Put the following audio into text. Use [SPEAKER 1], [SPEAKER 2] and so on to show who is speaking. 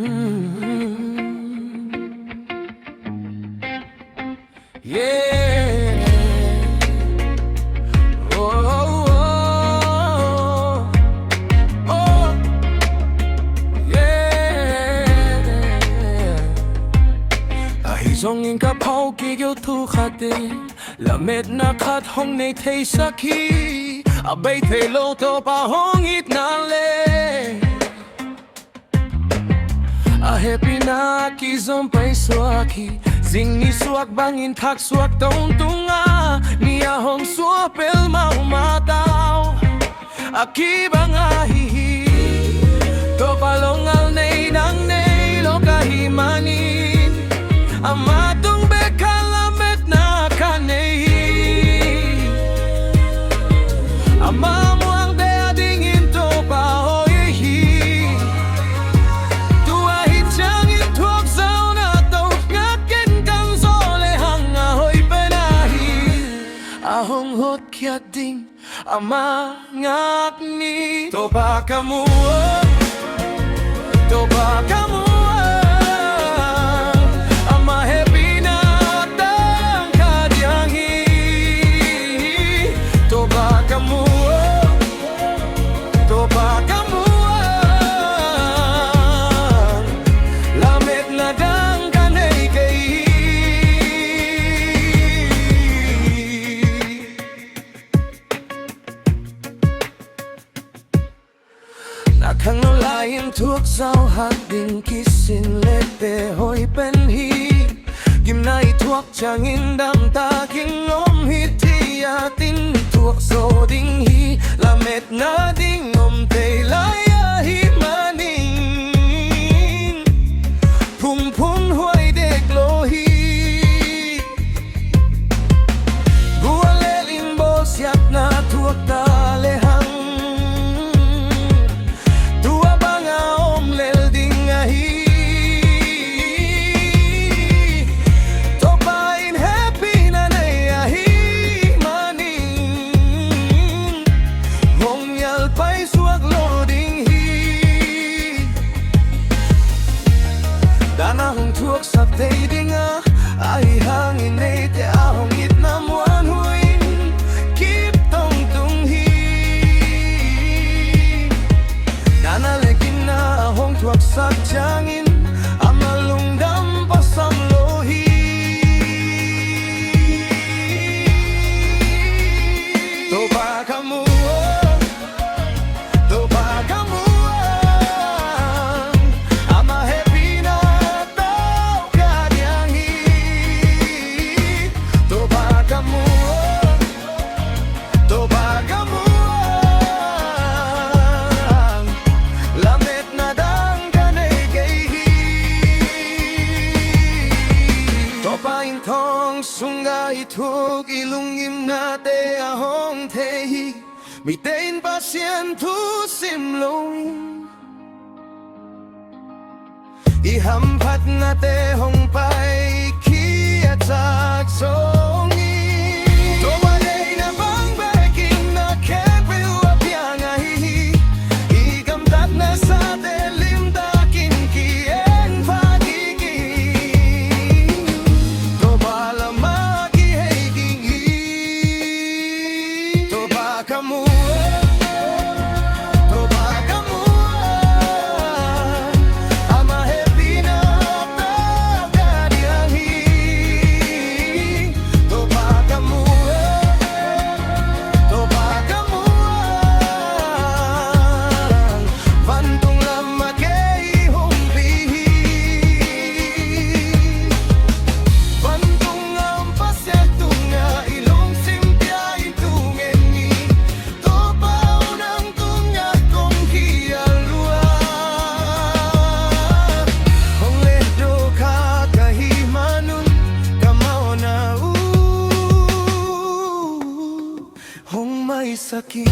[SPEAKER 1] Yeah. Oh, oh, oh. Oh. Yeah. Ai dòng in cả phao kia yêu thu khát đê là mệt na khát hong này thấy sắc khi Abei thấy lâu tô pa hong Itna le happy na ki zom pai suaki Zing ni suak bangin thak suak tong tunga Nia hong suapel mau matao Aki bang ahihi To palongal nei nang Ngeilo kahimanin Amatong bekalamet na kanei Amamu ang deadingin to pa hoihi Tua hitjang ituk sao na tau ngakin kan sole hanga hoi penahi Ahong hot kiating ama ngak ni To ba kamu To ba kamu Khang no lain thuốc rau hạt đình kisin lete hoi pen hi Kim nai thuốc chang in đam ta king om hit thi ya tin thuốc so ding hi la met na ding om te lai ya hi maning Pum pum hoai dek lo hi Bua le lim bo siat na thuốc ta le hang Thuốc sắp thấy đi ngã ai hangin nei te ahong Itna muan huin kip tong tung hi Dana lekin na ahong thuốc sắp changin amalung dam pasam lohi To ba kamu To ba kamu Thong sungai thuốc ilungim na te ahong te hi mi tên pasien thu sim lung I ham phat na te hong pai khi atak song i to wa dei na bang baking na kepiu apiang ai I kam tat na sa te lim ta kin ki en pha ki ki to ba kamu To ba kamu ama happy na tao ka diang hi To ba kamu To ba kamu Vantung lama kay humpi Vantung ang pasyatong nga ilong simpya itungen ni Hong may sakit